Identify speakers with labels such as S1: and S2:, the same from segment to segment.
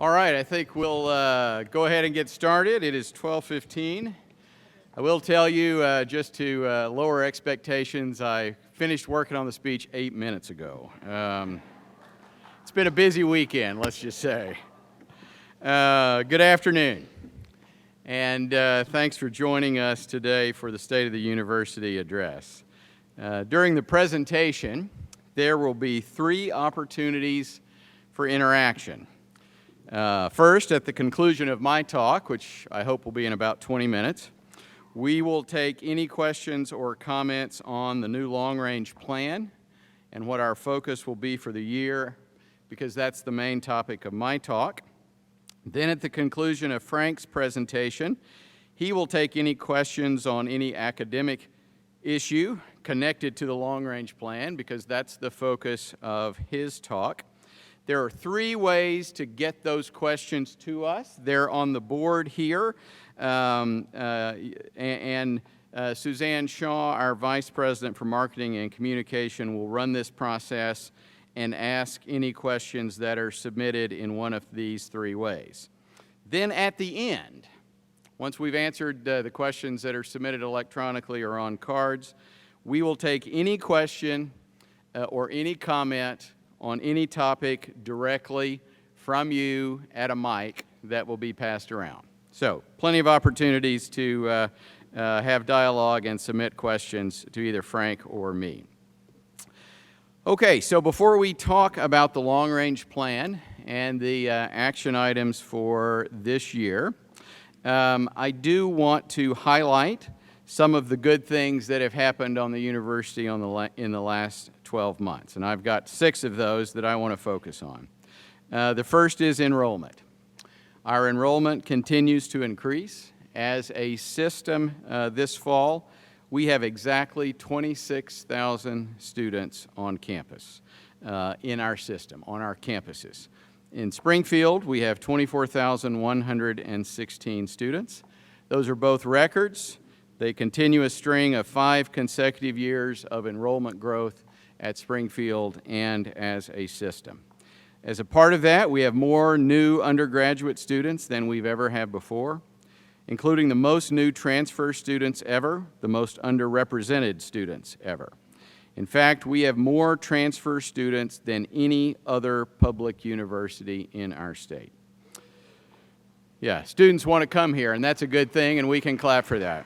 S1: All right, I think we'll go ahead and get started. It is 12:15. I will tell you, just to lower expectations, I finished working on the speech 8 minutes ago. It's been a busy weekend, let's just say. Good afternoon, and thanks for joining us today for the State of the University address. During the presentation, there will be 3 opportunities for interaction. First, at the conclusion of my talk, which I hope will be in about 20 minutes, we will take any questions or comments on the new long-range plan and what our focus will be for the year, because that's the main topic of my talk. Then at the conclusion of Frank's presentation, he will take any questions on any academic issue connected to the long-range plan, because that's the focus of his talk. There are 3 ways to get those questions to us. They're on the board here. Suzanne Shaw, our Vice President for Marketing and Communication, will run this process and ask any questions that are submitted in one of these 3 ways. Then at the end, once we've answered the questions that are submitted electronically or on cards, we will take any question or any comment on any topic directly from you at a mic that will be passed around. So, plenty of opportunities to have dialogue and submit questions to either Frank or me. Okay, so before we talk about the long-range plan and the action items for this year, I do want to highlight some of the good things that have happened on the university in the last 12 months. And I've got 6 of those that I want to focus on. The first is enrollment. Our enrollment continues to increase. As a system this fall, we have exactly 26,000 students on campus in our system, on our campuses. In Springfield, we have 24,116 students. Those are both records. They continue a string of 5 consecutive years of enrollment growth at Springfield and as a system. As a part of that, we have more new undergraduate students than we've ever had before, including the most new transfer students ever, the most underrepresented students ever. In fact, we have more transfer students than any other public university in our state. Yeah, students want to come here, and that's a good thing, and we can clap for that.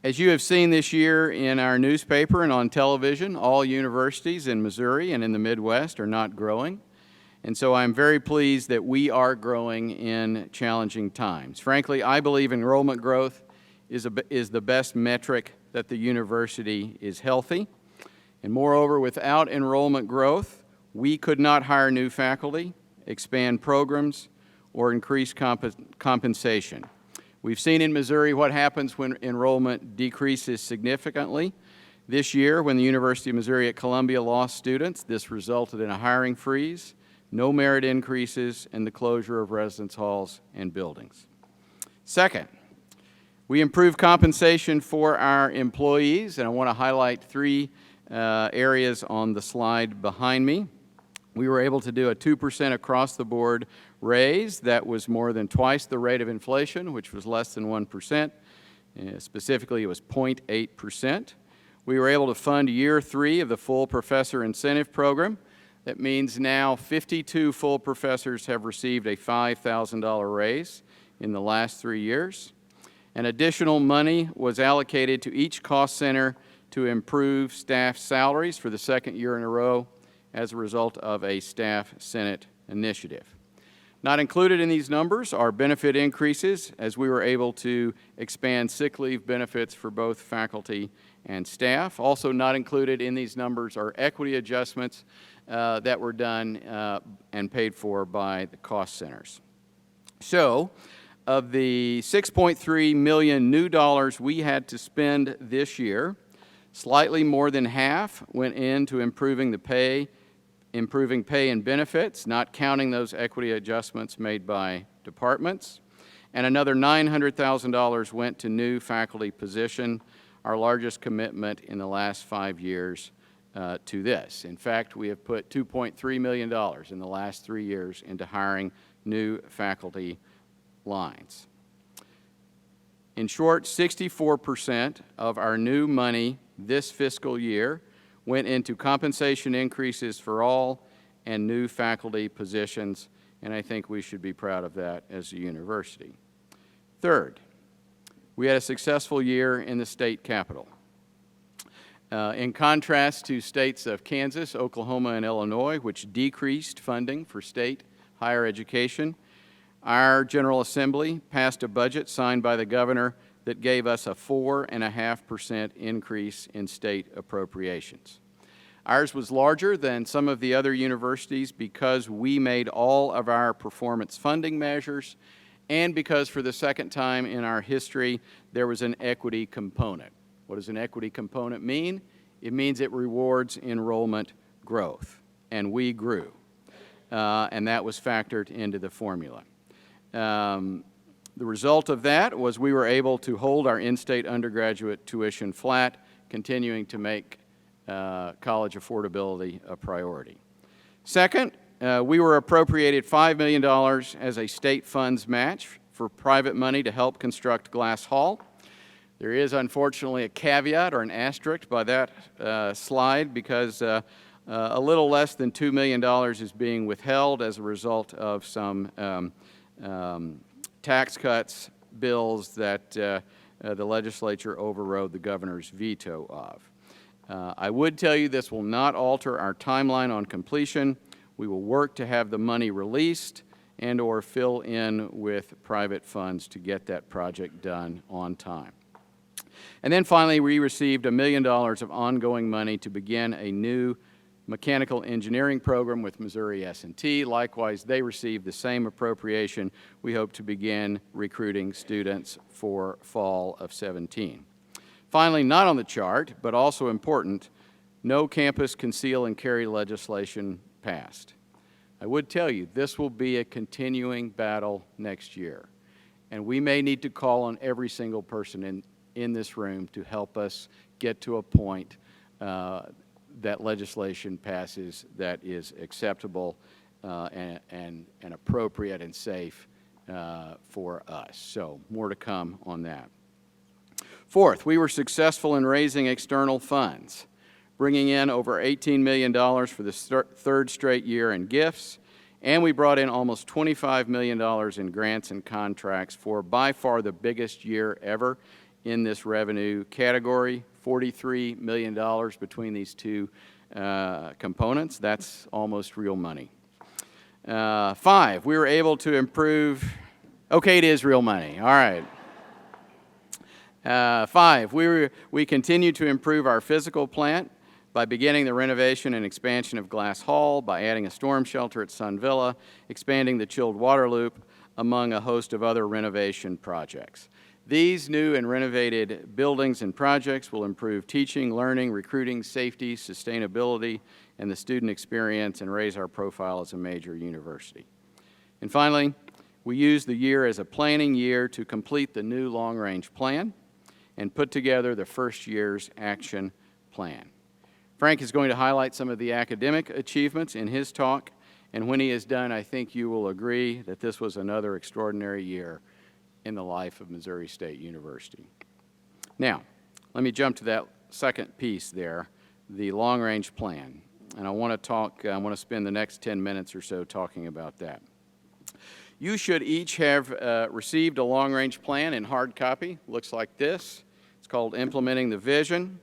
S1: As you have seen this year in our newspaper and on television, all universities in Missouri and in the Midwest are not growing. And so I'm very pleased that we are growing in challenging times. Frankly, I believe enrollment growth is the best metric that the university is healthy. And moreover, without enrollment growth, we could not hire new faculty, expand programs, or increase compensation. We've seen in Missouri what happens when enrollment decreases significantly. This year, when the University of Missouri at Columbia lost students, this resulted in a hiring freeze, no merit increases, and the closure of residence halls and buildings. Second, we improved compensation for our employees, and I want to highlight 3 areas on the slide behind me. We were able to do a 2% across-the-board raise that was more than twice the rate of inflation, which was less than 1%. Specifically, it was 0.8%. We were able to fund year 3 of the full professor incentive program. That means now 52 full professors have received a $5,000 raise in the last 3 years. And additional money was allocated to each cost center to improve staff salaries for the 2nd year in a row as a result of a staff Senate initiative. Not included in these numbers are benefit increases, as we were able to expand sick leave benefits for both faculty and staff. Also not included in these numbers are equity adjustments that were done and paid for by the cost centers. So, of the $6.3 million new dollars we had to spend this year, slightly more than half went into improving pay and benefits, not counting those equity adjustments made by departments. And another $900,000 went to new faculty position, our largest commitment in the last 5 years to this. In fact, we have put $2.3 million in the last 3 years into hiring new faculty lines. In short, 64% of our new money this fiscal year went into compensation increases for all and new faculty positions, and I think we should be proud of that as a university. Third, we had a successful year in the state capitol. In contrast to states of Kansas, Oklahoma, and Illinois, which decreased funding for state higher education, our General Assembly passed a budget signed by the governor that gave us a 4.5% increase in state appropriations. Ours was larger than some of the other universities because we made all of our performance funding measures and because for the second time in our history there was an equity component. What does an equity component mean? It means it rewards enrollment growth, and we grew, and that was factored into the formula. The result of that was we were able to hold our in-state undergraduate tuition flat, continuing to make college affordability a priority. Second, we were appropriated $5 million as a state funds match for private money to help construct Glass Hall. There is unfortunately a caveat or an asterisk by that slide because a little less than $2 million is being withheld as a result of some tax cuts bills that the legislature overrode the governor's veto of. I would tell you this will not alter our timeline on completion. We will work to have the money released and or fill in with private funds to get that project done on time. And then finally, we received $1 million of ongoing money to begin a new mechanical engineering program with Missouri S&T. Likewise, they received the same appropriation. We hope to begin recruiting students for fall of 17. Finally, not on the chart, but also important, no campus conceal and carry legislation passed. I would tell you, this will be a continuing battle next year, and we may need to call on every single person in this room to help us get to a point that legislation passes that is acceptable and appropriate and safe for us. So more to come on that. Fourth, we were successful in raising external funds, bringing in over $18 million for the third straight year in gifts, and we brought in almost $25 million in grants and contracts for by far the biggest year ever in this revenue category, $43 million between these two components. That's almost real money. 5, we were able to improve, okay, it is real money, all right. 5, we continue to improve our physical plant by beginning the renovation and expansion of Glass Hall, by adding a storm shelter at Sun Villa, expanding the chilled water loop, among a host of other renovation projects. These new and renovated buildings and projects will improve teaching, learning, recruiting, safety, sustainability, and the student experience and raise our profile as a major university. And finally, we used the year as a planning year to complete the new long-range plan and put together the first year's action plan. Frank is going to highlight some of the academic achievements in his talk, and when he is done, I think you will agree that this was another extraordinary year in the life of Missouri State University. Now, let me jump to that second piece there, the long-range plan. And I want to spend the next 10 minutes or so talking about that. You should each have received a long-range plan in hard copy. Looks like this. It's called Implementing the Vision.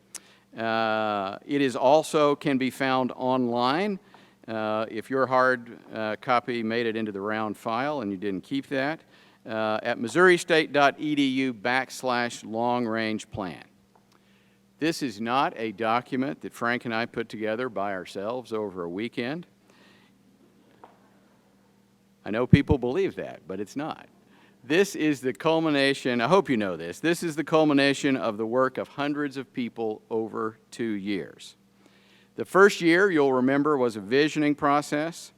S1: It is also can be found online. If your hard copy made it into the round file and you didn't keep that, at missourustate.edu/long-range plan. This is not a document that Frank and I put together by ourselves over a weekend. I know people believe that, but it's not. This is the culmination, I hope you know this, this is the culmination of the work of hundreds of people over 2 years. The first year, you'll remember, was a visioning process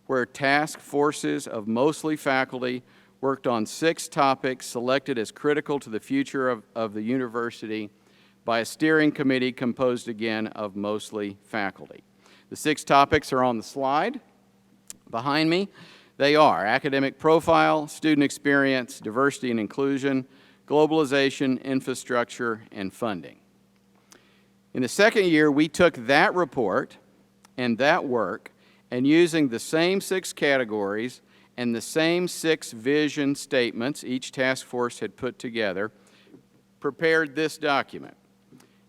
S1: where task forces of mostly faculty worked on 6 topics selected as critical to the future of the university by a steering committee composed again of mostly faculty. The 6 topics are on the slide behind me. They are academic profile, student experience, diversity and inclusion, globalization, infrastructure, and funding. In the second year, we took that report and that work, and using the same 6 categories and the same 6 vision statements each task force had put together, prepared this document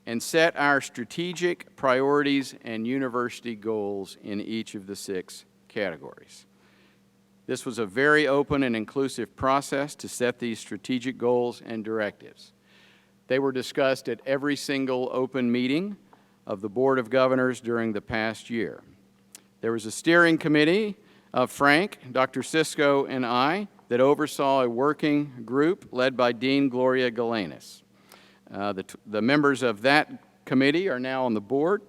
S1: and set our strategic priorities and university goals in each of the 6 categories. This was a very open and inclusive process to set these strategic goals and directives. They were discussed at every single open meeting of the Board of Governors during the past year. There was a steering committee of Frank, Dr. Sisko, and I that oversaw a working group led by Dean Gloria Galanis. The members of that committee are now on the board.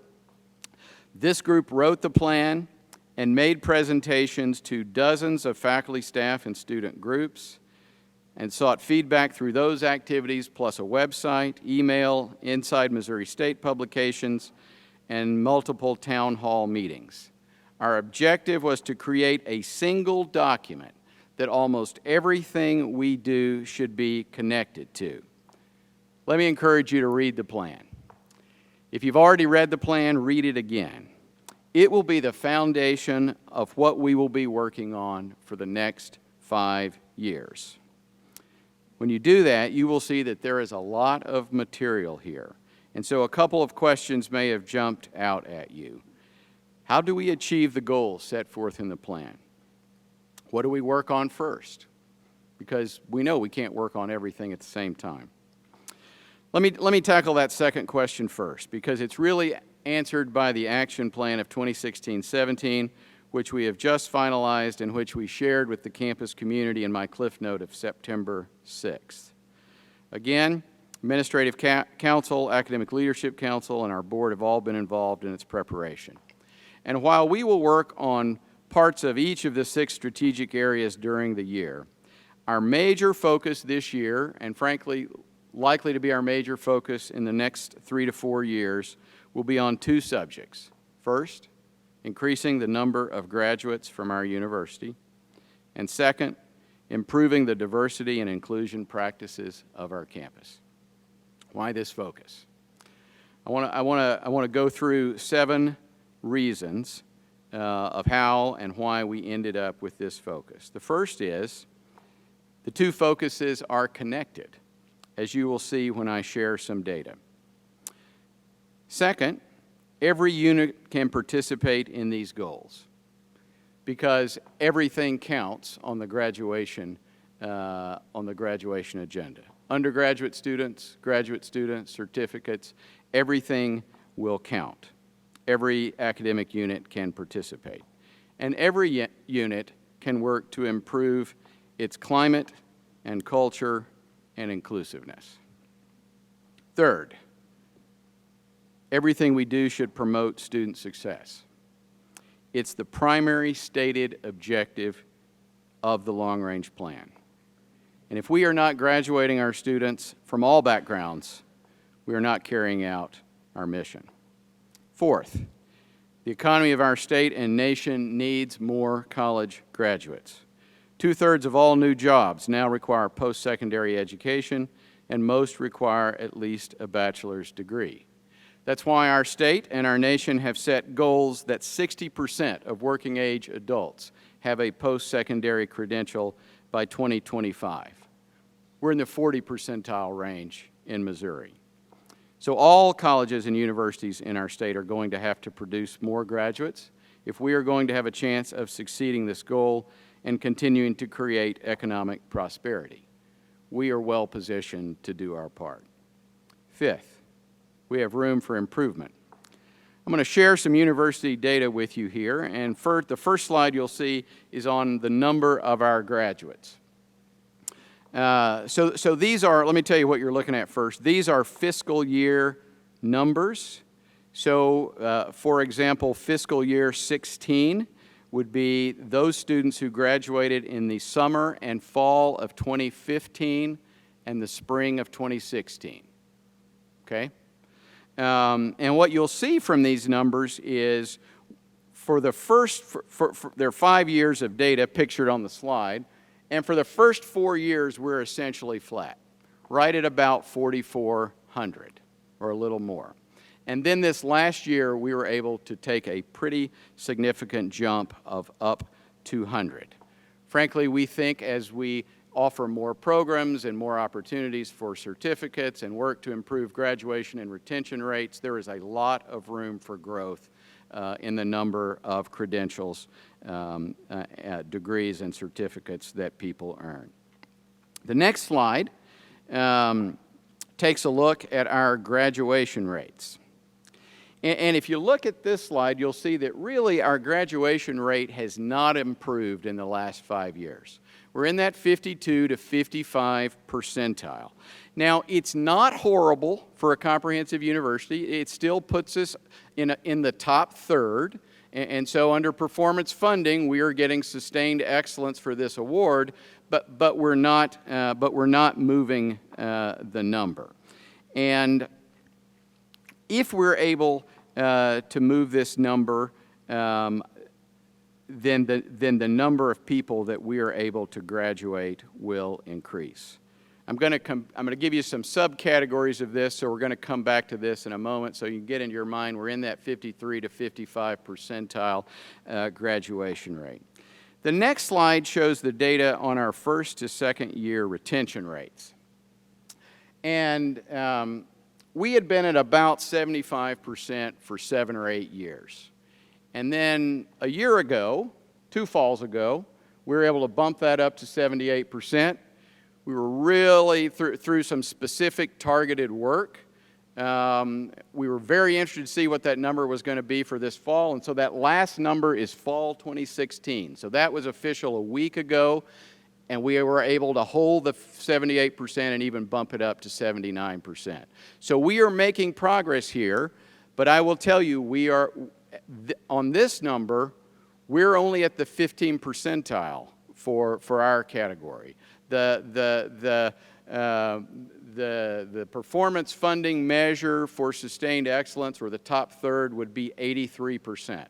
S1: This group wrote the plan and made presentations to dozens of faculty, staff, and student groups, and sought feedback through those activities, plus a website, email, Inside Missouri State publications, and multiple town hall meetings. Our objective was to create a single document that almost everything we do should be connected to. Let me encourage you to read the plan. If you've already read the plan, read it again. It will be the foundation of what we will be working on for the next 5 years. When you do that, you will see that there is a lot of material here. And so a couple of questions may have jumped out at you. How do we achieve the goals set forth in the plan? What do we work on first? Because we know we can't work on everything at the same time. Let me tackle that second question first, because it's really answered by the action plan of 2016-17, which we have just finalized and which we shared with the campus community in my Clif Note of September 6th. Again, Administrative Council, Academic Leadership Council, and our board have all been involved in its preparation. And while we will work on parts of each of the 6 strategic areas during the year, our major focus this year, and frankly, likely to be our major focus in the next 3 to 4 years, will be on 2 subjects. First, increasing the number of graduates from our university, and second, improving the diversity and inclusion practices of our campus. Why this focus? I want to go through 7 reasons of how and why we ended up with this focus. The first is the 2 focuses are connected, as you will see when I share some data. Second, every unit can participate in these goals because everything counts on the graduation agenda. Undergraduate students, graduate students, certificates, everything will count. Every academic unit can participate. And every unit can work to improve its climate and culture and inclusiveness. Third, everything we do should promote student success. It's the primary stated objective of the long-range plan. And if we are not graduating our students from all backgrounds, we are not carrying out our mission. Fourth, the economy of our state and nation needs more college graduates. 2/3 of all new jobs now require post-secondary education, and most require at least a bachelor's degree. That's why our state and our nation have set goals that 60% of working-age adults have a post-secondary credential by 2025. We're in the 40 percentile range in Missouri. So all colleges and universities in our state are going to have to produce more graduates if we are going to have a chance of succeeding this goal and continuing to create economic prosperity. We are well positioned to do our part. Fifth, we have room for improvement. I'm going to share some university data with you here, and the first slide you'll see is on the number of our graduates. So these are, let me tell you what you're looking at first. These are fiscal year numbers. So, for example, fiscal year 16 would be those students who graduated in the summer and fall of 2015 and the spring of 2016. Okay? And what you'll see from these numbers is for the first, there are 5 years of data pictured on the slide, and for the first 4 years, we're essentially flat, right at about 4,400 or a little more. And then this last year, we were able to take a pretty significant jump of up 200. Frankly, we think as we offer more programs and more opportunities for certificates and work to improve graduation and retention rates, there is a lot of room for growth in the number of credentials, degrees, and certificates that people earn. The next slide takes a look at our graduation rates. And if you look at this slide, you'll see that really our graduation rate has not improved in the last 5 years. We're in that 52 to 55 percentile. Now, it's not horrible for a comprehensive university. It still puts us in the top third. And so under performance funding, we are getting sustained excellence for this award, but we're not moving the number. And if we're able to move this number, then the number of people that we are able to graduate will increase. I'm going to give you some subcategories of this, so we're going to come back to this in a moment so you can get into your mind we're in that 53 to 55 percentile graduation rate. The next slide shows the data on our first to second year retention rates. And we had been at about 75% for 7 or 8 years. And then a year ago, 2 falls ago, we were able to bump that up to 78%. We were really, through some specific targeted work, we were very interested to see what that number was going to be for this fall, and so that last number is fall 2016. So that was official a week ago, and we were able to hold the 78% and even bump it up to 79%. So we are making progress here, but I will tell you, we are, on this number, we're only at the 15 percentile for our category. The performance funding measure for sustained excellence, or the top third, would be 83%.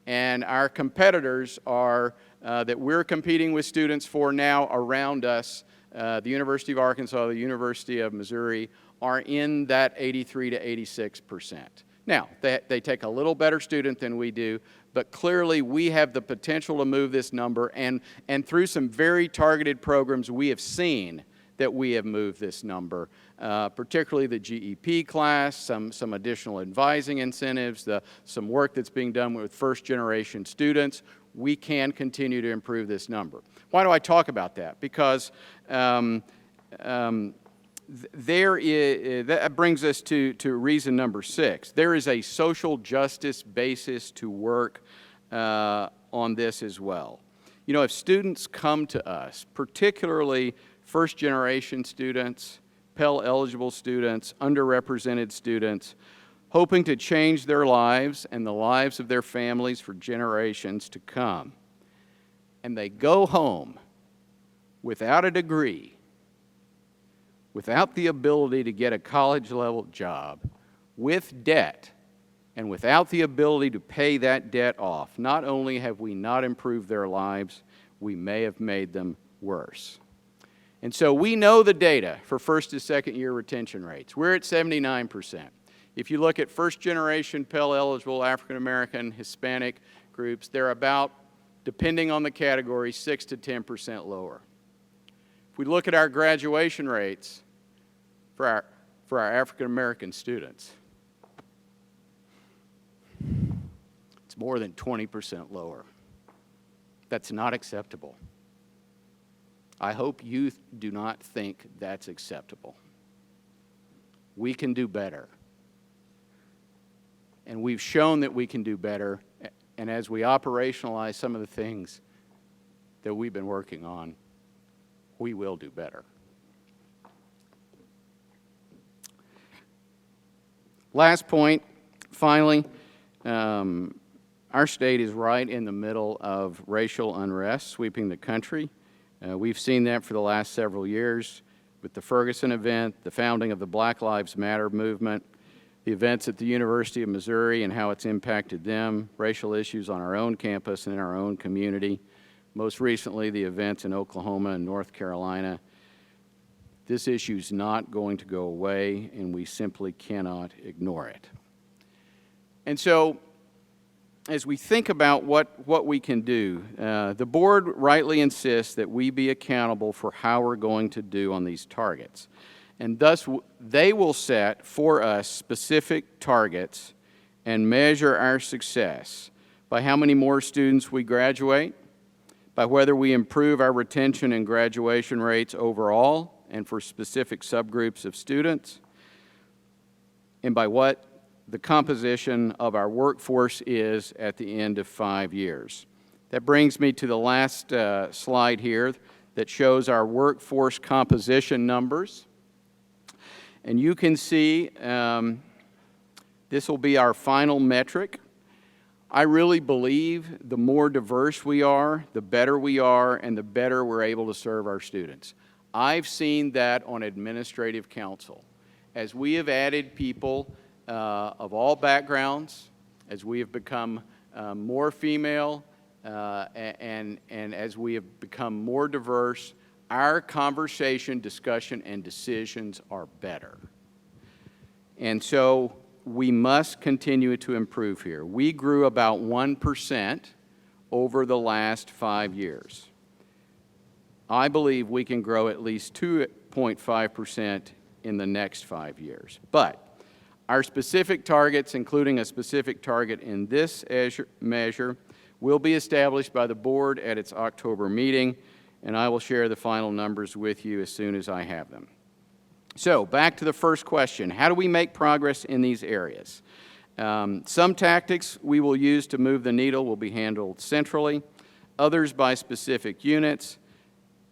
S1: And our competitors are, that we're competing with students for now around us, the University of Arkansas, the University of Missouri, are in that 83 to 86%. Now, they take a little better student than we do, but clearly we have the potential to move this number, and through some very targeted programs, we have seen that we have moved this number, particularly the GEP class, some additional advising incentives, some work that's being done with first-generation students. We can continue to improve this number. Why do I talk about that? Because that brings us to reason number 6. There is a social justice basis to work on this as well. You know, if students come to us, particularly first-generation students, Pell-eligible students, underrepresented students, hoping to change their lives and the lives of their families for generations to come, and they go home without a degree, without the ability to get a college-level job, with debt, and without the ability to pay that debt off, not only have we not improved their lives, we may have made them worse. And so we know the data for first to second year retention rates. We're at 79%. If you look at first-generation Pell-eligible African-American, Hispanic groups, they're about, depending on the category, 6 to 10% lower. If we look at our graduation rates for our African-American students, it's more than 20% lower. That's not acceptable. I hope you do not think that's acceptable. We can do better. And we've shown that we can do better, and as we operationalize some of the things that we've been working on, we will do better. Last point, finally, our state is right in the middle of racial unrest sweeping the country. We've seen that for the last several years with the Ferguson event, the founding of the Black Lives Matter movement, the events at the University of Missouri and how it's impacted them, racial issues on our own campus and in our own community, most recently the events in Oklahoma and North Carolina. This issue is not going to go away, and we simply cannot ignore it. And so, as we think about what we can do, the board rightly insists that we be accountable for how we're going to do on these targets. And thus, they will set for us specific targets and measure our success by how many more students we graduate, by whether we improve our retention and graduation rates overall and for specific subgroups of students, and by what the composition of our workforce is at the end of 5 years. That brings me to the last slide here that shows our workforce composition numbers. And you can see this will be our final metric. I really believe the more diverse we are, the better we are, and the better we're able to serve our students. I've seen that on administrative council. As we have added people of all backgrounds, as we have become more female, and as we have become more diverse, our conversation, discussion, and decisions are better. And so we must continue to improve here. We grew about 1% over the last 5 years. I believe we can grow at least 2.5% in the next 5 years. But our specific targets, including a specific target in this measure, will be established by the board at its October meeting, and I will share the final numbers with you as soon as I have them. So, back to the first question, how do we make progress in these areas? Some tactics we will use to move the needle will be handled centrally, others by specific units,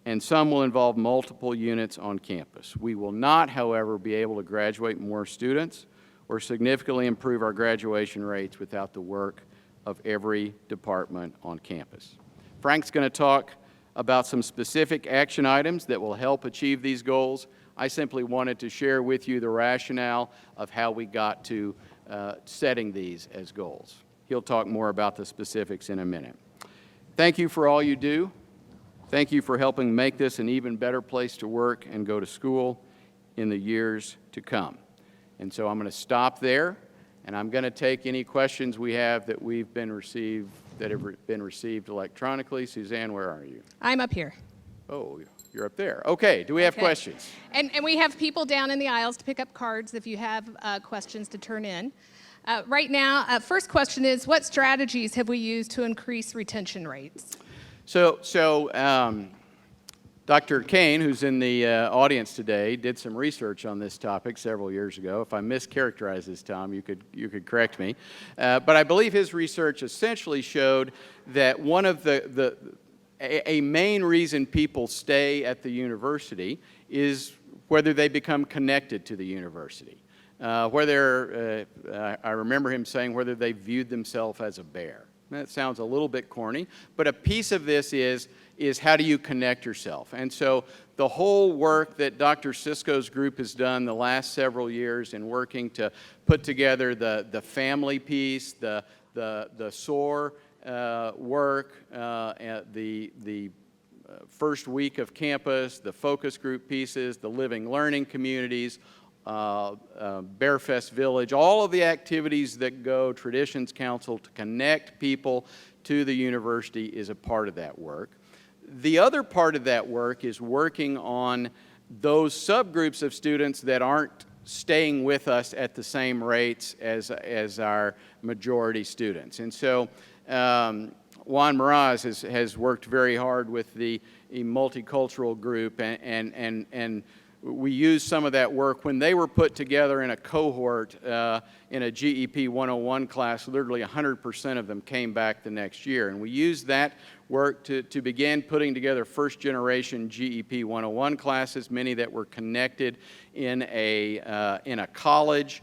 S1: and some will involve multiple units on campus. We will not, however, be able to graduate more students or significantly improve our graduation rates without the work of every department on campus. Frank's going to talk about some specific action items that will help achieve these goals. I simply wanted to share with you the rationale of how we got to setting these as goals. He'll talk more about the specifics in a minute. Thank you for all you do. Thank you for helping make this an even better place to work and go to school in the years to come. And so I'm going to stop there, and I'm going to take any questions we have that have been received electronically. Suzanne, where are you?
S2: I'm up here.
S1: Oh, you're up there. Okay, do we have questions?
S2: And we have people down in the aisles to pick up cards if you have questions to turn in. Right now, first question is, what strategies have we used to increase retention rates?
S1: So Dr. Kane, who's in the audience today, did some research on this topic several years ago. If I mischaracterize this, Tom, you could correct me. But I believe his research essentially showed that one of a main reason people stay at the university is whether they become connected to the university. I remember him saying whether they viewed themselves as a bear. That sounds a little bit corny, but a piece of this is how do you connect yourself? And so the whole work that Dr. Sisko's group has done the last several years in working to put together the family piece, the SOAR work, the first week of campus, the focus group pieces, the living learning communities, Bearfest Village, all of the activities that go Traditions Council to connect people to the university is a part of that work. The other part of that work is working on those subgroups of students that aren't staying with us at the same rates as our majority students. And so Juan Meraz has worked very hard with the multicultural group, and we used some of that work when they were put together in a cohort in a GEP 101 class. Literally 100% of them came back the next year, and we used that work to begin putting together first-generation GEP 101 classes, many that were connected in a college.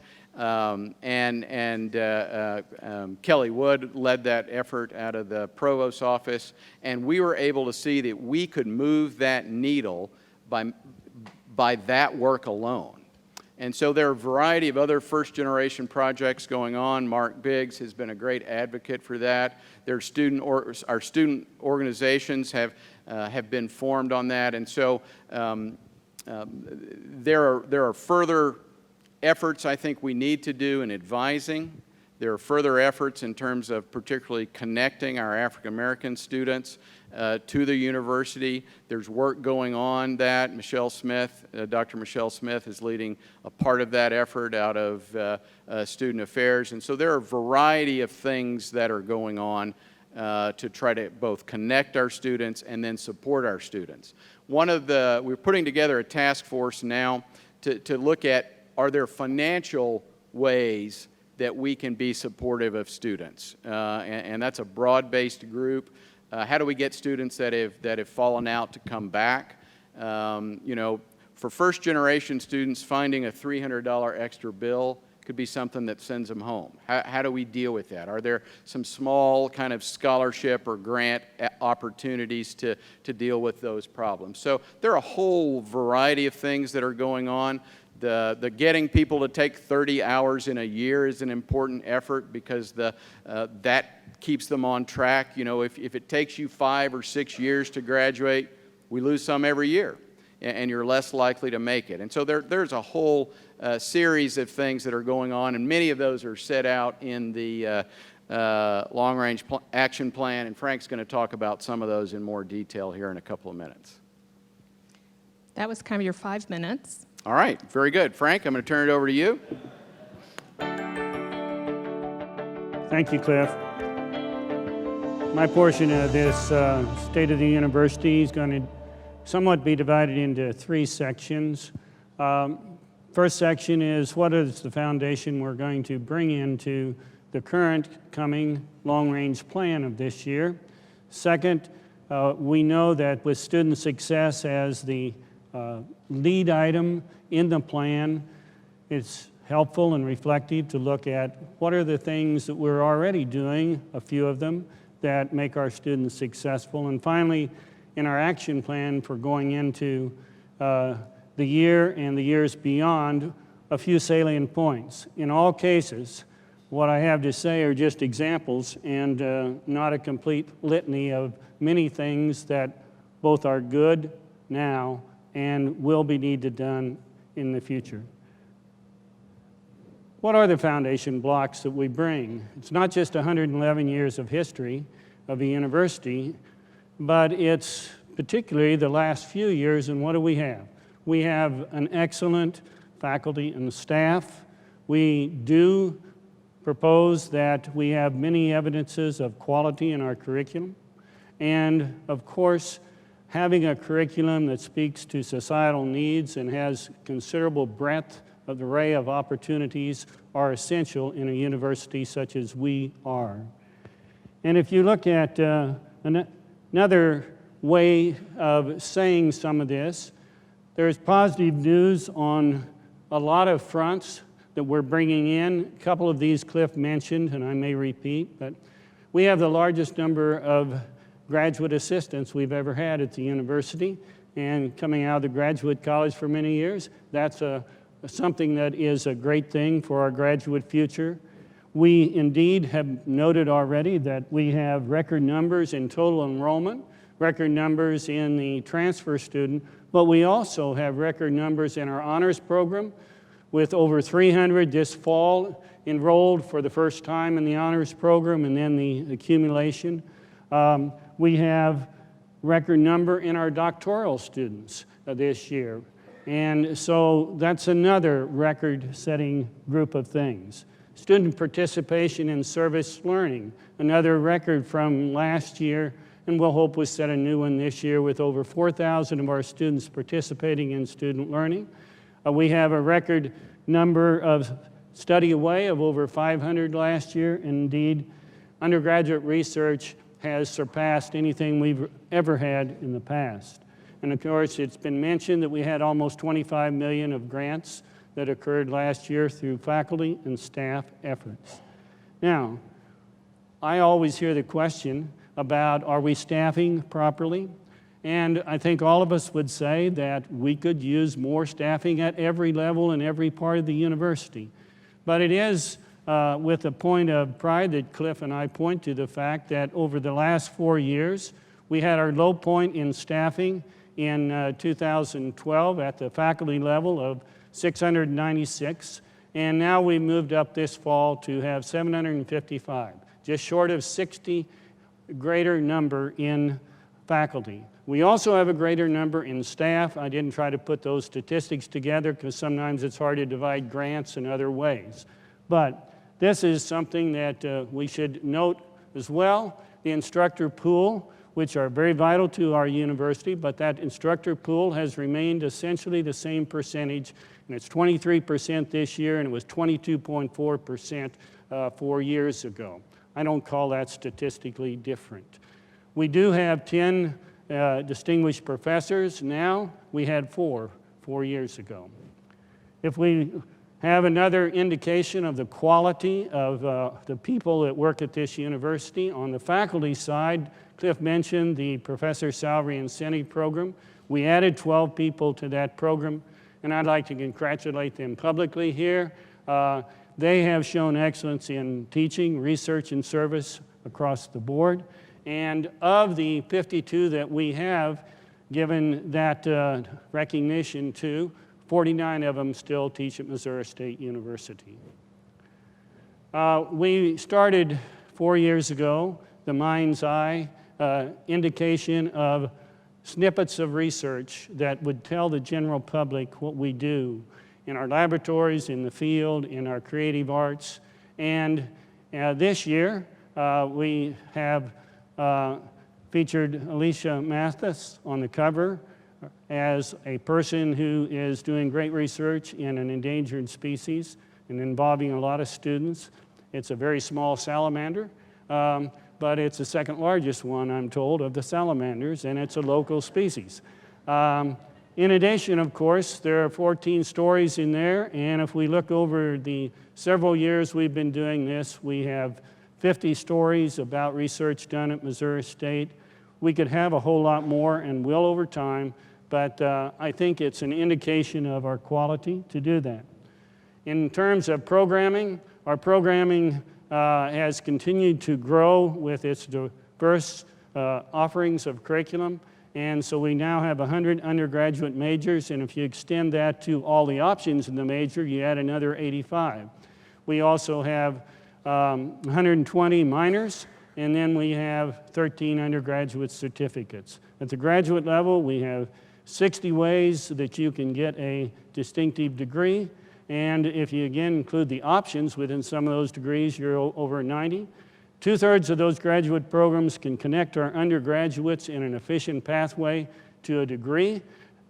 S1: Kelly Wood led that effort out of the Provost office, and we were able to see that we could move that needle by that work alone. And so there are a variety of other first-generation projects going on. Mark Biggs has been a great advocate for that. Our student organizations have been formed on that. And so there are further efforts I think we need to do in advising. There are further efforts in terms of particularly connecting our African American students to the university. There's work going on that Michelle Smith, Dr. Michelle Smith is leading a part of that effort out of Student Affairs. And so there are a variety of things that are going on to try to both connect our students and then support our students. We're putting together a task force now to look at, are there financial ways that we can be supportive of students? And that's a broad-based group. How do we get students that have fallen out to come back? You know, for first-generation students, finding a $300 extra bill could be something that sends them home. How do we deal with that? Are there some small kind of scholarship or grant opportunities to deal with those problems? So there are a whole variety of things that are going on. The getting people to take 30 hours in a year is an important effort because that keeps them on track. You know, if it takes you 5 or 6 years to graduate, we lose some every year, and you're less likely to make it. And so there's a whole series of things that are going on, and many of those are set out in the long-range action plan, and Frank's going to talk about some of those in more detail here in a couple of minutes.
S2: That was kind of your 5 minutes.
S1: All right, very good. Frank, I'm going to turn it over to you.
S3: Thank you, Cliff. My portion of this State of the University is going to somewhat be divided into 3 sections. First section is what is the foundation we're going to bring into the current coming long-range plan of this year. Second, we know that with student success as the lead item in the plan, it's helpful and reflective to look at what are the things that we're already doing, a few of them, that make our students successful. And finally, in our action plan for going into the year and the years beyond, a few salient points. In all cases, what I have to say are just examples and not a complete litany of many things that both are good now and will be needed done in the future. What are the foundation blocks that we bring? It's not just 111 years of history of the university, but it's particularly the last few years, and what do we have? We have an excellent faculty and staff. We do propose that we have many evidences of quality in our curriculum, and of course, having a curriculum that speaks to societal needs and has considerable breadth of the array of opportunities are essential in a university such as we are. And if you look at another way of saying some of this, there's positive news on a lot of fronts that we're bringing in. A couple of these Clif mentioned, and I may repeat, but we have the largest number of graduate assistants we've ever had at the university, and coming out of the graduate college for many years, that's something that is a great thing for our graduate future. We indeed have noted already that we have record numbers in total enrollment, record numbers in the transfer student, but we also have record numbers in our honors program with over 300 this fall enrolled for the first time in the honors program and then the accumulation. We have record number in our doctoral students this year. And so that's another record-setting group of things. Student participation in service learning, another record from last year, and we'll hope we set a new one this year with over 4,000 of our students participating in student learning. We have a record number of study away of over 500 last year. Indeed, undergraduate research has surpassed anything we've ever had in the past. And of course, it's been mentioned that we had almost 25 million of grants that occurred last year through faculty and staff efforts. Now, I always hear the question about, are we staffing properly? And I think all of us would say that we could use more staffing at every level in every part of the university. But it is with a point of pride that Clif and I point to the fact that over the last 4 years, we had our low point in staffing in 2012 at the faculty level of 696, and now we moved up this fall to have 755, just short of 60 greater number in faculty. We also have a greater number in staff. I didn't try to put those statistics together because sometimes it's hard to divide grants in other ways. But this is something that we should note as well. The instructor pool, which are very vital to our university, but that instructor pool has remained essentially the same percentage, and it's 23% this year, and it was 22.4% 4 years ago. I don't call that statistically different. We do have 10 distinguished professors now. We had 4 years ago. If we have another indication of the quality of the people that work at this university, on the faculty side, Clif mentioned the Professor Salary Incentive Program. We added 12 people to that program, and I'd like to congratulate them publicly here. They have shown excellence in teaching, research, and service across the board. And of the 52 that we have given that recognition to, 49 of them still teach at Missouri State University. We started 4 years ago the Mind's Eye indication of snippets of research that would tell the general public what we do in our laboratories, in the field, in our creative arts. And this year, we have featured Alicia Mathis on the cover as a person who is doing great research in an endangered species and involving a lot of students. It's a very small salamander, but it's the second largest one, I'm told, of the salamanders, and it's a local species. In addition, of course, there are 14 stories in there, and if we look over the several years we've been doing this, we have 50 stories about research done at Missouri State. We could have a whole lot more and will over time, but I think it's an indication of our quality to do that. In terms of programming, our programming has continued to grow with its diverse offerings of curriculum. And so we now have 100 undergraduate majors, and if you extend that to all the options in the major, you add another 85. We also have 120 minors, and then we have 13 undergraduate certificates. At the graduate level, we have 60 ways that you can get a distinctive degree, and if you again include the options within some of those degrees, you're over 90. 2/3 of those graduate programs can connect our undergraduates in an efficient pathway to a degree,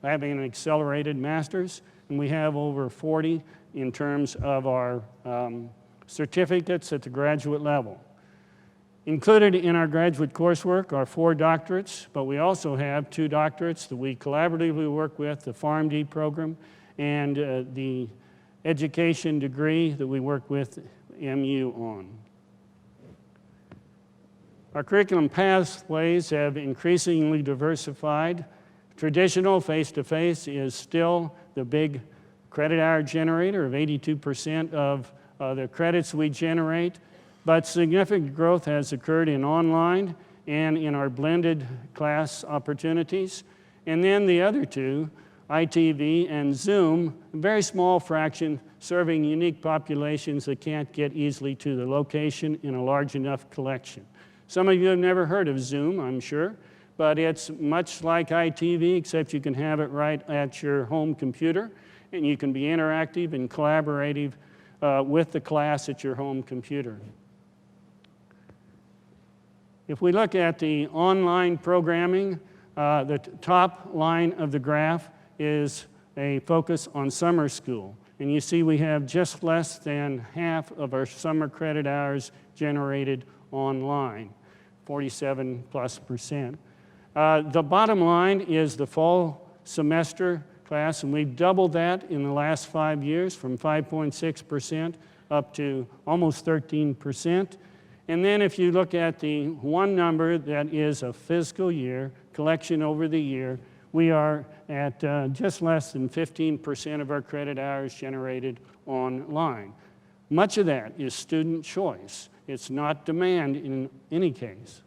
S3: having an accelerated master's, and we have over 40 in terms of our certificates at the graduate level. Included in our graduate coursework are 4 doctorates, but we also have 2 doctorates that we collaboratively work with, the PharmD program and the education degree that we work with MU on. Our curriculum pathways have increasingly diversified. Traditional face-to-face is still the big credit hour generator of 82% of the credits we generate, but significant growth has occurred in online and in our blended class opportunities. And then the other 2, ITV and Zoom, a very small fraction serving unique populations that can't get easily to the location in a large enough collection. Some of you have never heard of Zoom, I'm sure, but it's much like ITV, except you can have it right at your home computer, and you can be interactive and collaborative with the class at your home computer. If we look at the online programming, the top line of the graph is a focus on summer school. And you see we have just less than half of our summer credit hours generated online, 47+%. The bottom line is the fall semester class, and we've doubled that in the last 5 years from 5.6% up to almost 13%. And then if you look at the one number that is a fiscal year, collection over the year, we are at just less than 15% of our credit hours generated online. Much of that is student choice. It's not demand in any case.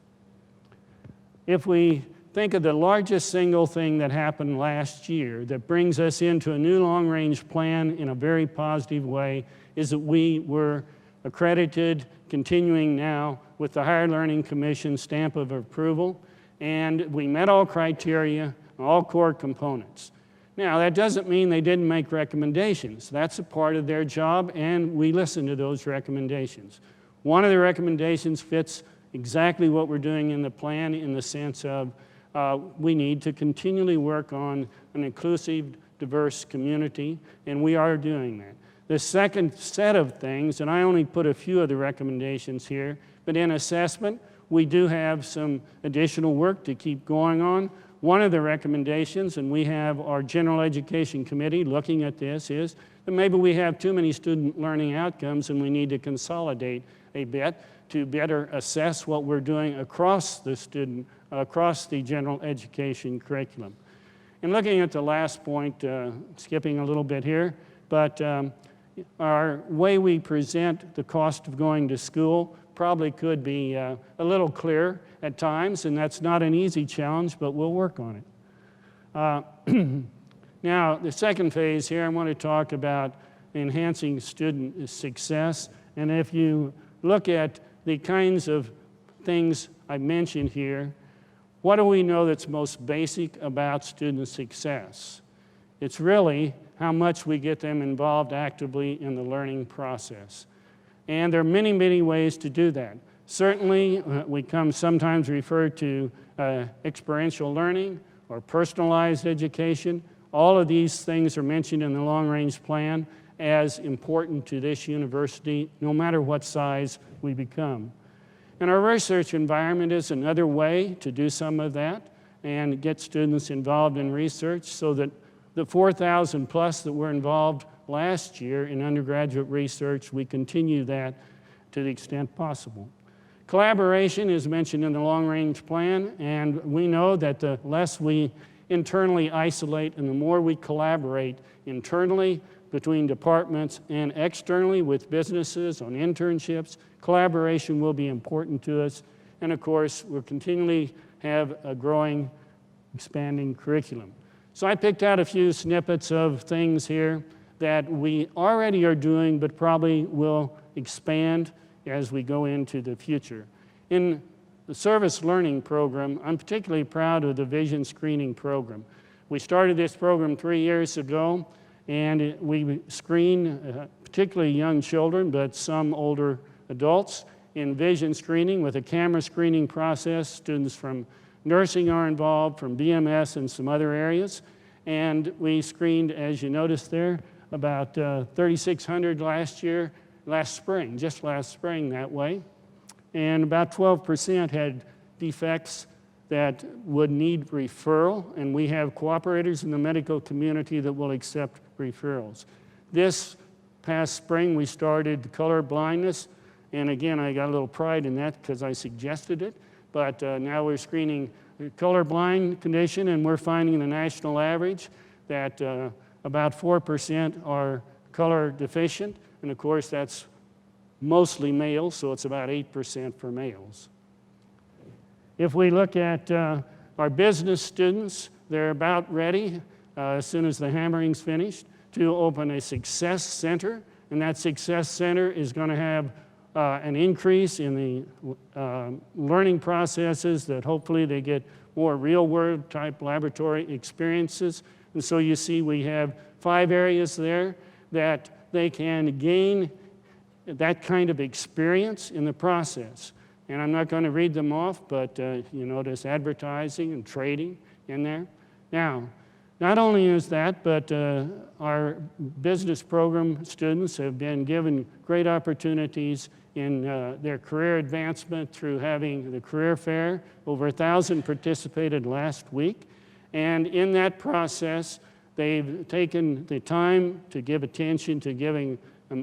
S3: If we think of the largest single thing that happened last year that brings us into a new long-range plan in a very positive way, is that we were accredited, continuing now with the Higher Learning Commission stamp of approval, and we met all criteria, all core components. Now, that doesn't mean they didn't make recommendations. That's a part of their job, and we listen to those recommendations. One of the recommendations fits exactly what we're doing in the plan, in the sense of we need to continually work on an inclusive, diverse community, and we are doing that. The second set of things, and I only put a few of the recommendations here, but in assessment, we do have some additional work to keep going on. One of the recommendations, and we have our General Education Committee looking at this, is that maybe we have too many student learning outcomes and we need to consolidate a bit to better assess what we're doing across the general education curriculum. And looking at the last point, skipping a little bit here, but our way we present the cost of going to school probably could be a little clearer at times, and that's not an easy challenge, but we'll work on it. Now, the second phase here, I want to talk about enhancing student success. And if you look at the kinds of things I mentioned here, what do we know that's most basic about student success? It's really how much we get them involved actively in the learning process. And there are many, many ways to do that. Certainly, we sometimes refer to experiential learning or personalized education. All of these things are mentioned in the long-range plan as important to this university, no matter what size we become. And our research environment is another way to do some of that and get students involved in research, so that the 4,000 plus that were involved last year in undergraduate research, we continue that to the extent possible. Collaboration is mentioned in the long-range plan, and we know that the less we internally isolate and the more we collaborate internally between departments and externally with businesses on internships, collaboration will be important to us. And of course, we'll continually have a growing, expanding curriculum. So I picked out a few snippets of things here that we already are doing, but probably will expand as we go into the future. In the service learning program, I'm particularly proud of the vision screening program. We started this program 3 years ago, and we screen particularly young children, but some older adults, in vision screening with a camera screening process. Students from nursing are involved, from BMS and some other areas. And we screened, as you noticed there, about 3,600 last spring, just last spring that way. And about 12% had defects that would need referral, and we have cooperators in the medical community that will accept referrals. This past spring, we started color blindness, and again, I got a little pride in that because I suggested it, but now we're screening the colorblind condition, and we're finding the national average that about 4% are color deficient, and of course, that's mostly males, so it's about 8% for males. If we look at our business students, they're about ready, as soon as the hammering's finished, to open a success center, and that success center is going to have an increase in the learning processes, that hopefully they get more real-world type laboratory experiences. And so you see we have 5 areas there that they can gain that kind of experience in the process. And I'm not going to read them off, but you notice advertising and trading in there. Now, not only is that, but our business program students have been given great opportunities in their career advancement through having the career fair. Over 1,000 participated last week. And in that process, they've taken the time to give attention to giving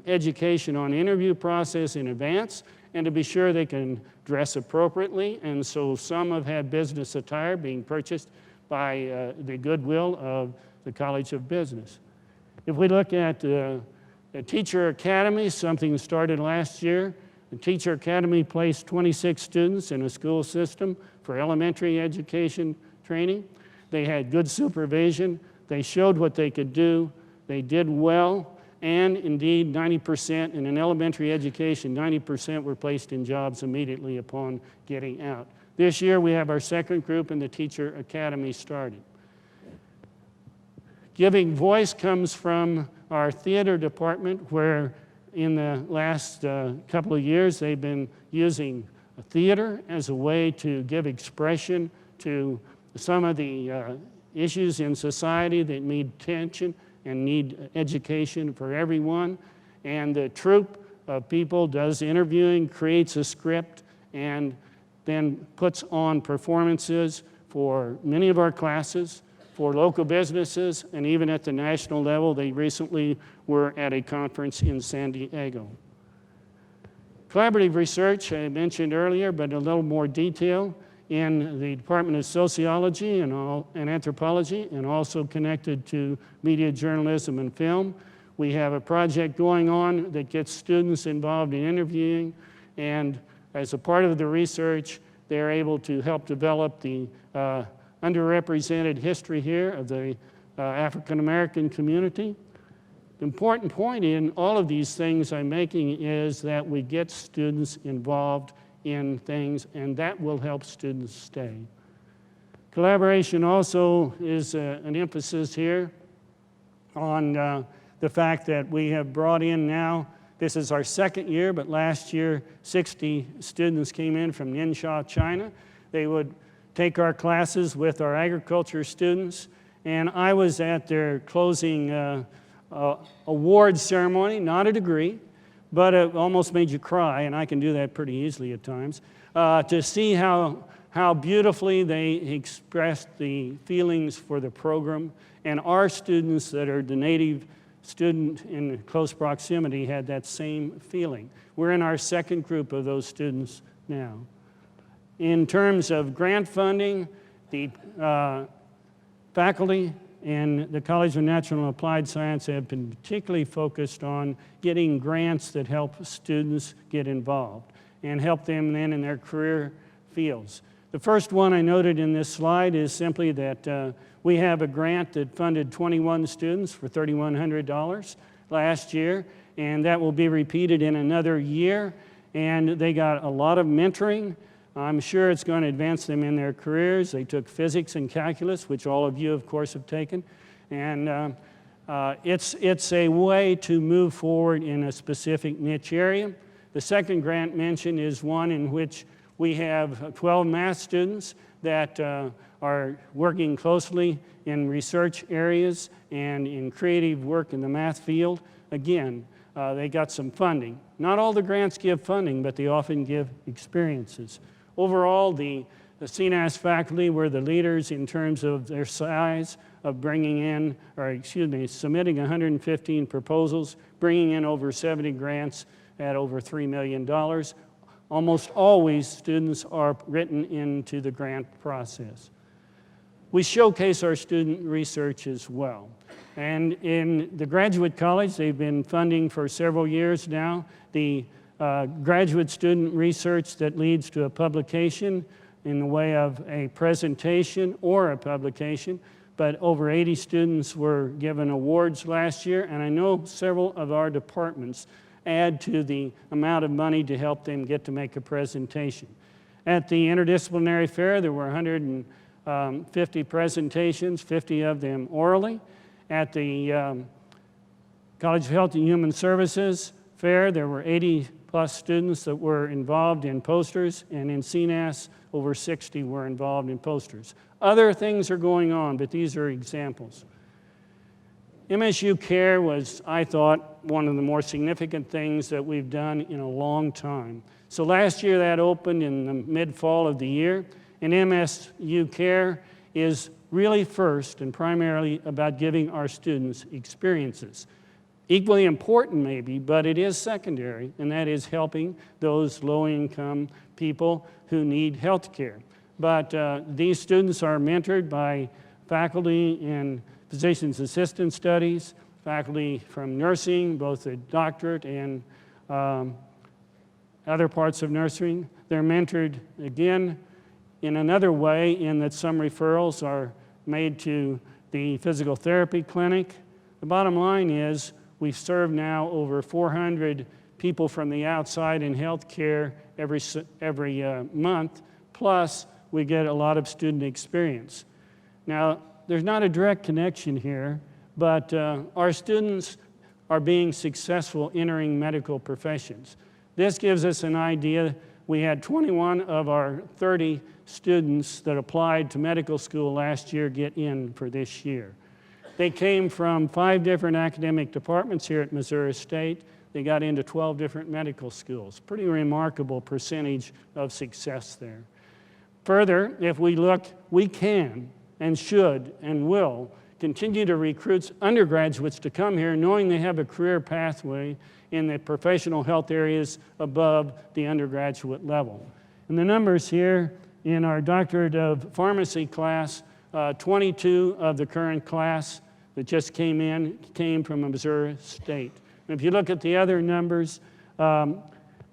S3: education on interview process in advance, and to be sure they can dress appropriately. And so some have had business attire being purchased by the goodwill of the College of Business. If we look at the Teacher Academy, something started last year. The Teacher Academy placed 26 students in a school system for elementary education training. They had good supervision. They showed what they could do. They did well. And indeed, 90% in an elementary education, 90% were placed in jobs immediately upon getting out. This year, we have our second group in the Teacher Academy started. Giving voice comes from our theater department, where in the last couple of years, they've been using theater as a way to give expression to some of the issues in society that need attention and need education for everyone. And the troupe of people does interviewing, creates a script, and then puts on performances for many of our classes, for local businesses, and even at the national level. They recently were at a conference in San Diego. Collaborative research, I mentioned earlier, but a little more detail in the Department of Sociology and Anthropology, and also connected to media journalism and film. We have a project going on that gets students involved in interviewing, and as a part of the research, they're able to help develop the underrepresented history here of the African American community. The important point in all of these things I'm making is that we get students involved in things, and that will help students stay. Collaboration also is an emphasis here on the fact that we have brought in now, this is our second year, but last year 60 students came in from Ningxia, China. They would take our classes with our agriculture students, and I was at their closing award ceremony, not a degree, but it almost made you cry, and I can do that pretty easily at times, to see how beautifully they expressed the feelings for the program. And our students that are the native student in close proximity had that same feeling. We're in our second group of those students now. In terms of grant funding, the faculty in the College of Natural and Applied Science have been particularly focused on getting grants that help students get involved and help them then in their career fields. The first one I noted in this slide is simply that we have a grant that funded 21 students for $3,100 last year, and that will be repeated in another year. And they got a lot of mentoring. I'm sure it's going to advance them in their careers. They took physics and calculus, which all of you, of course, have taken. And it's a way to move forward in a specific niche area. The second grant mentioned is one in which we have 12 math students that are working closely in research areas and in creative work in the math field. Again, they got some funding. Not all the grants give funding, but they often give experiences. Overall, the CNAS faculty were the leaders in terms of their size of submitting 115 proposals, bringing in over 70 grants at over $3 million. Almost always, students are written into the grant process. We showcase our student research as well. And in the graduate college, they've been funding for several years now the graduate student research that leads to a publication in the way of a presentation or a publication. But over 80 students were given awards last year, and I know several of our departments add to the amount of money to help them get to make a presentation. At the interdisciplinary fair, there were 150 presentations, 50 of them orally. At the College of Health and Human Services fair, there were 80+ students that were involved in posters, and in CNAS, over 60 were involved in posters. Other things are going on, but these are examples. MSU Care was, I thought, one of the more significant things that we've done in a long time. So last year that opened in the mid-fall of the year, and MSU Care is really first and primarily about giving our students experiences. equally important maybe, but it is secondary, and that is helping those low-income people who need health care. But these students are mentored by faculty in physician's assistant studies, faculty from nursing, both a doctorate and other parts of nursing. They're mentored, again, in another way in that some referrals are made to the physical therapy clinic. The bottom line is we serve now over 400 people from the outside in healthcare every month, plus we get a lot of student experience. Now, there's not a direct connection here, but our students are being successful entering medical professions. This gives us an idea. We had 21 of our 30 students that applied to medical school last year get in for this year. They came from 5 different academic departments here at Missouri State. They got into 12 different medical schools. Pretty remarkable percentage of success there. Further, if we look, we can and should and will continue to recruit undergraduates to come here knowing they have a career pathway in the professional health areas above the undergraduate level. And the numbers here in our Doctorate of Pharmacy class, 22 of the current class that just came from Missouri State. And if you look at the other numbers, the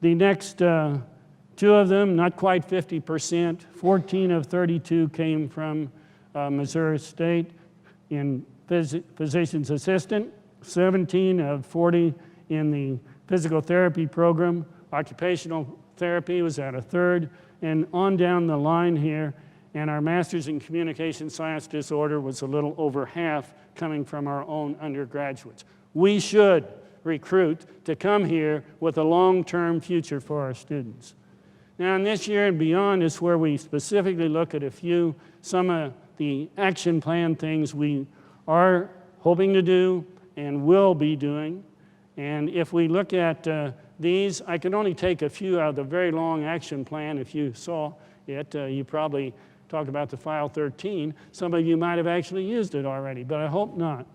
S3: next 2 of them, not quite 50%, 14 of 32 came from Missouri State in physician's assistant, 17 of 40 in the physical therapy program. Occupational therapy was at a third, and on down the line here. And our master's in communication science disorder was a little over half coming from our own undergraduates. We should recruit to come here with a long-term future for our students. Now, in this year and beyond is where we specifically look at some of the action plan things we are hoping to do and will be doing. And if we look at these, I can only take a few out of the very long action plan. If you saw it, you probably talked about the file 13. Some of you might have actually used it already, but I hope not.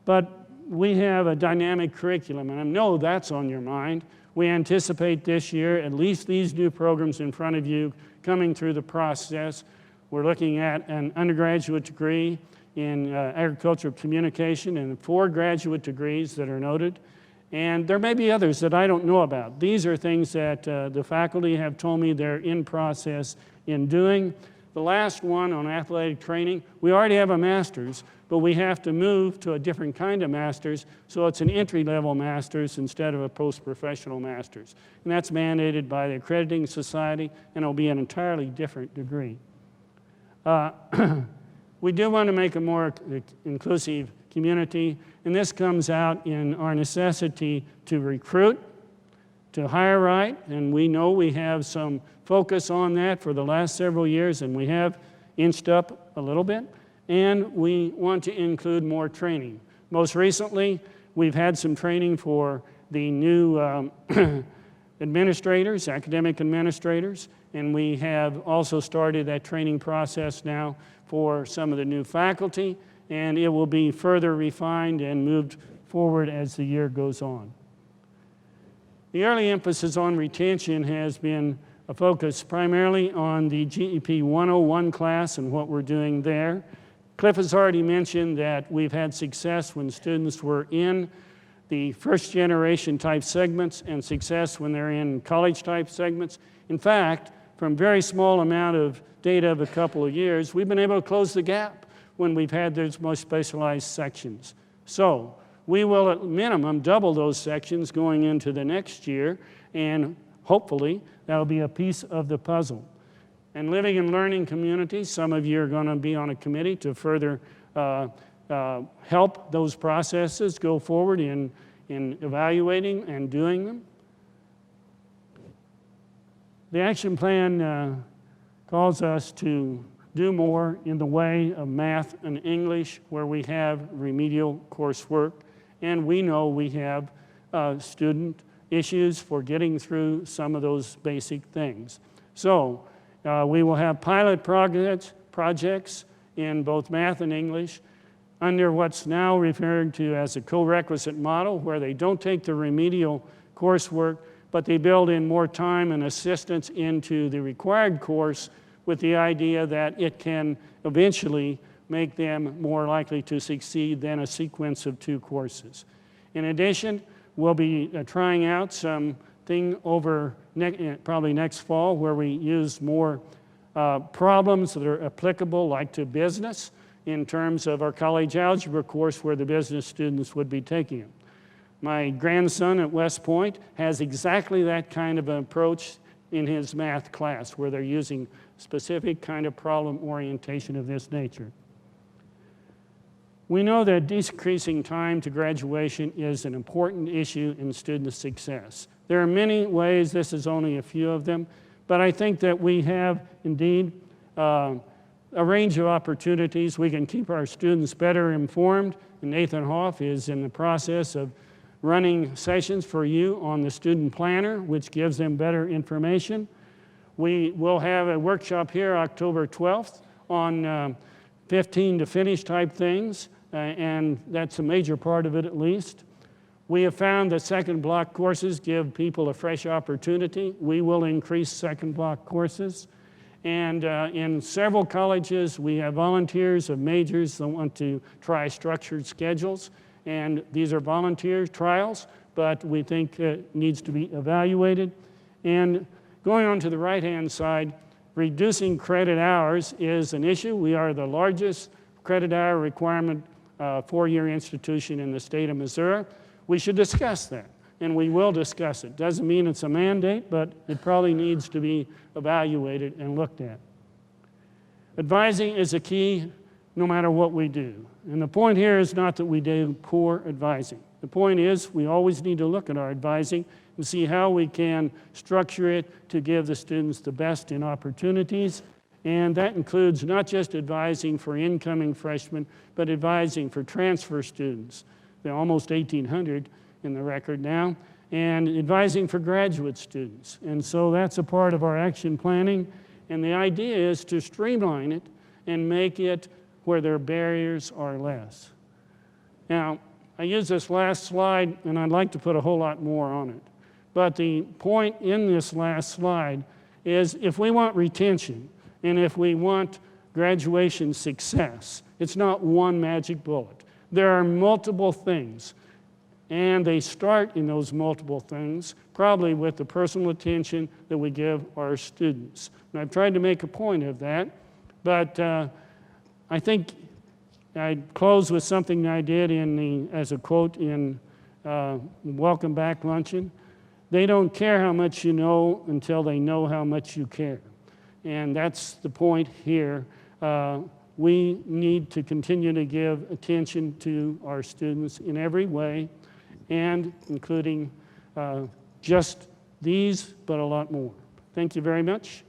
S3: But we have a dynamic curriculum, and I know that's on your mind. We anticipate this year at least these new programs in front of you coming through the process. We're looking at an undergraduate degree in agricultural communication and 4 graduate degrees that are noted. And there may be others that I don't know about. These are things that the faculty have told me they're in process in doing. The last one on athletic training, we already have a master's, but we have to move to a different kind of master's, so it's an entry-level master's instead of a post-professional master's. And that's mandated by the Accrediting Society, and it'll be an entirely different degree. We do want to make a more inclusive community, and this comes out in our necessity to recruit, to hire right, and we know we have some focus on that for the last several years, and we have inched up a little bit, and we want to include more training. Most recently, we've had some training for the new administrators, academic administrators, and we have also started that training process now for some of the new faculty, and it will be further refined and moved forward as the year goes on. The early emphasis on retention has been a focus primarily on the GEP 101 class and what we're doing there. Clif has already mentioned that we've had success when students were in the first generation type segments and success when they're in college type segments. In fact, from very small amount of data of a couple of years, we've been able to close the gap when we've had those most specialized sections. So we will at minimum double those sections going into the next year, and hopefully that'll be a piece of the puzzle. And living and learning communities, some of you are going to be on a committee to further help those processes go forward in evaluating and doing them. The action plan calls us to do more in the way of math and English, where we have remedial coursework, and we know we have student issues for getting through some of those basic things. So we will have pilot projects in both math and English. under what's now referred to as a co-requisite model, where they don't take the remedial coursework, but they build in more time and assistance into the required course with the idea that it can eventually make them more likely to succeed than a sequence of 2 courses. In addition, we'll be trying out something over probably next fall where we use more problems that are applicable, like to business, in terms of our college algebra course where the business students would be taking them. My grandson at West Point has exactly that kind of an approach in his math class, where they're using specific kind of problem orientation of this nature. We know that decreasing time to graduation is an important issue in student success. There are many ways, this is only a few of them, but I think that we have indeed a range of opportunities. We can keep our students better informed, and Nathan Hoff is in the process of running sessions for you on the student planner, which gives them better information. We will have a workshop here October 12th on 15 to finish type things, and that's a major part of it at least. We have found that second block courses give people a fresh opportunity. We will increase second block courses. And in several colleges, we have volunteers of majors that want to try structured schedules. And these are volunteer trials, but we think it needs to be evaluated. And going on to the right-hand side, reducing credit hours is an issue. We are the largest credit hour requirement 4-year institution in the state of Missouri. We should discuss that, and we will discuss it. Doesn't mean it's a mandate, but it probably needs to be evaluated and looked at. Advising is a key no matter what we do. And the point here is not that we do poor advising. The point is we always need to look at our advising and see how we can structure it to give the students the best in opportunities. And that includes not just advising for incoming freshmen, but advising for transfer students. There are almost 1,800 in the record now, and advising for graduate students. And so that's a part of our action planning. And the idea is to streamline it and make it where their barriers are less. Now, I use this last slide, and I'd like to put a whole lot more on it. But the point in this last slide is if we want retention, and if we want graduation success, it's not one magic bullet. There are multiple things, and they start in those multiple things, probably with the personal attention that we give our students. And I've tried to make a point of that, but I think I'd close with something I did as a quote in Welcome Back Luncheon. They don't care how much you know until they know how much you care. And that's the point here. We need to continue to give attention to our students in every way, and including just these, but a lot more. Thank you very much.